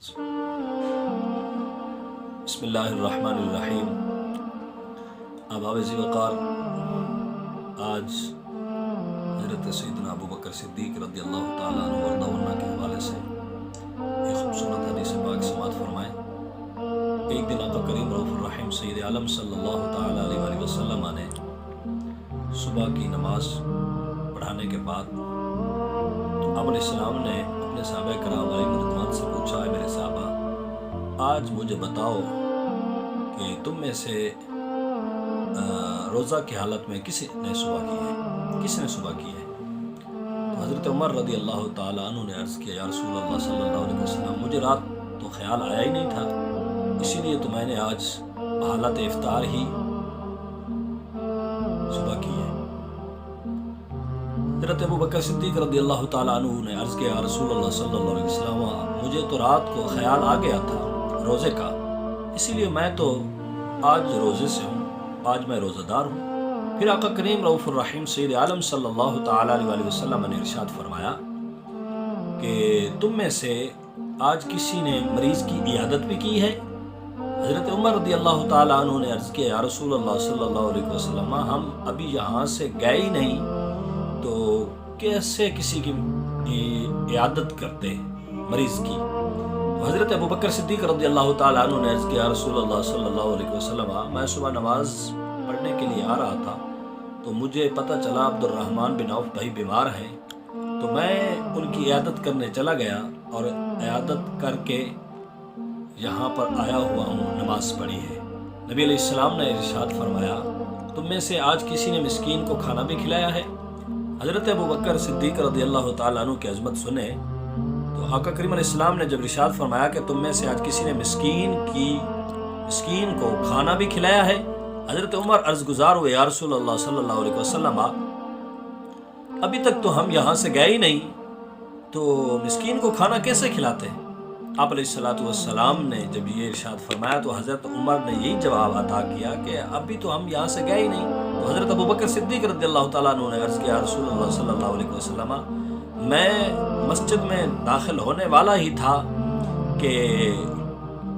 بسم اللہ الرحمن الرحیم۔ احباب ذی وقار، آج حضرت سیدنا ابوبکر صدیق رضی اللہ تعالیٰ عنہ وارضہ کے حوالے سے ایک خوبصورت حدیث پاک سماعت فرمائیں۔ ایک دن آقا کریم رؤوف الرحیم سید عالم صلی اللہ تعالیٰ علیہ وآلہ وسلم نے صبح کی نماز پڑھانے کے بعد آپ علیہ السلام نے اپنے صحابہ کرام علیہ رضوان سے پوچھا، ہے میرے صحابہ، آج مجھے بتاؤ کہ تم میں سے روزہ کی حالت میں کس نے صبح کی ہے؟ تو حضرت عمر رضی اللہ تعالیٰ عنہ نے عرض کیا، یا رسول اللہ صلی اللہ علیہ وسلم، مجھے رات تو خیال آیا ہی نہیں تھا، اسی لیے تو میں نے آج حالت افطار ہی صبح کی ہے۔ حضرت ابوبکر صدیق رضی اللہ تعالیٰ عنہ نے عرض کیا، یا رسول اللہ صلی اللہ علیہ وسلم، مجھے تو رات کو خیال آ گیا تھا روزے کا، اسی لیے میں تو آج روزے سے ہوں، آج میں روزہ دار ہوں۔ پھر آقا کریم رؤوف الرحیم سید عالم صلی اللہ تعالیٰ علیہ وسلم نے ارشاد فرمایا کہ تم میں سے آج کسی نے مریض کی عیادت بھی کی ہے؟ حضرت عمر رضی اللہ تعالیٰ عنہ نے عرض کیا، یا رسول اللہ صلی اللہ علیہ وسلم، ہم ابھی یہاں سے گئے ہی نہیں تو کیسے کسی کی عیادت کرتے مریض کی؟ حضرت ابوبکر صدیق رضی اللہ تعالیٰ عنہ نے عرض کیا، رسول اللہ صلی اللہ علیہ وسلم، میں صبح نماز پڑھنے کے لیے آ رہا تھا تو مجھے پتہ چلا عبد الرحمن بن عوف بھائی بیمار ہیں، تو میں ان کی عیادت کرنے چلا گیا اور عیادت کر کے یہاں پر آیا ہوا ہوں، نماز پڑھی ہے۔ نبی علیہ السلام نے ارشاد فرمایا، تم میں سے آج کسی نے مسکین کو کھانا بھی کھلایا ہے؟ حضرت ابوبکر صدیق رضی اللہ تعالیٰ عنہ کی عظمت سنے تو آقا کریم علیہ السلام نے جب ارشاد فرمایا کہ تم میں سے آج کسی نے مسکین کو کھانا بھی کھلایا ہے، حضرت عمر عرض گزار ہوئے، یا رسول اللہ صلی اللہ علیہ وسلم، ابھی تک تو ہم یہاں سے گئے ہی نہیں تو مسکین کو کھانا کیسے کھلاتے ہیں؟ آپ علیہ السلام نے جب یہ ارشاد فرمایا تو حضرت عمر نے یہی جواب عطا کیا کہ ابھی تو ہم یہاں سے گئے ہی نہیں۔ تو حضرت ابوبکر صدیق رضی اللہ تعالیٰ عنہ نے عرض کیا، رسول اللہ صلی اللہ علیہ وسلم، میں مسجد میں داخل ہونے والا ہی تھا کہ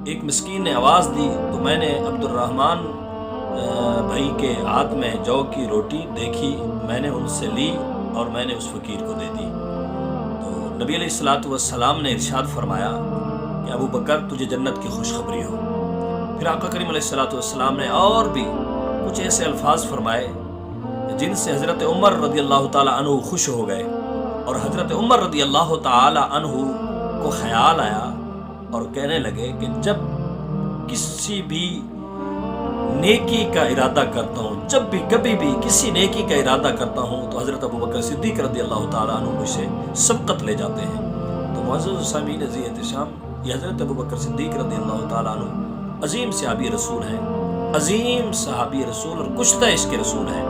ایک مسکین نے آواز دی تو میں نے عبد الرحمن بھائی کے ہاتھ میں جو کی روٹی دیکھی، میں نے ان سے لی اور میں نے اس فقیر کو دے دی۔ تو نبی علیہ السلام نے ارشاد فرمایا کہ ابوبکر، تجھے جنت کی خوشخبری ہو۔ پھر آقا کریم علیہ السلام نے اور بھی کچھ ایسے الفاظ فرمائے جن سے حضرت عمر رضی اللہ تعالیٰ عنہ خوش ہو گئے، اور حضرت عمر رضی اللہ تعالیٰ عنہ کو خیال آیا اور کہنے لگے کہ جب کسی بھی نیکی کا ارادہ کرتا ہوں، جب بھی کبھی بھی کسی نیکی کا ارادہ کرتا ہوں تو حضرت ابوبکر صدیق رضی اللہ تعالیٰ عنہ مجھے سبقت لے جاتے ہیں۔ تو معزز سامعین عزیز احتشام، یہ حضرت ابوبکر صدیق رضی اللہ تعالیٰ عنہ عظیم صحابی رسول ہیں، عظیم صحابی رسول اور کشتہ عشق رسول ہیں،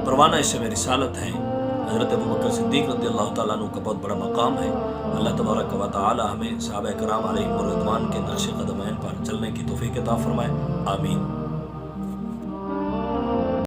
پروانہ عشق رسالت ہیں۔ حضرت ابوبکر صدیق رضی اللہ تعالیٰ عنہ کا بہت بڑا مقام ہے۔ اللہ تبارک و تعالی ہمیں صحابہ کرام علیہم الرضوان کے نقش قدمین پر چلنے کی توفیق عطا فرمائے، آمین۔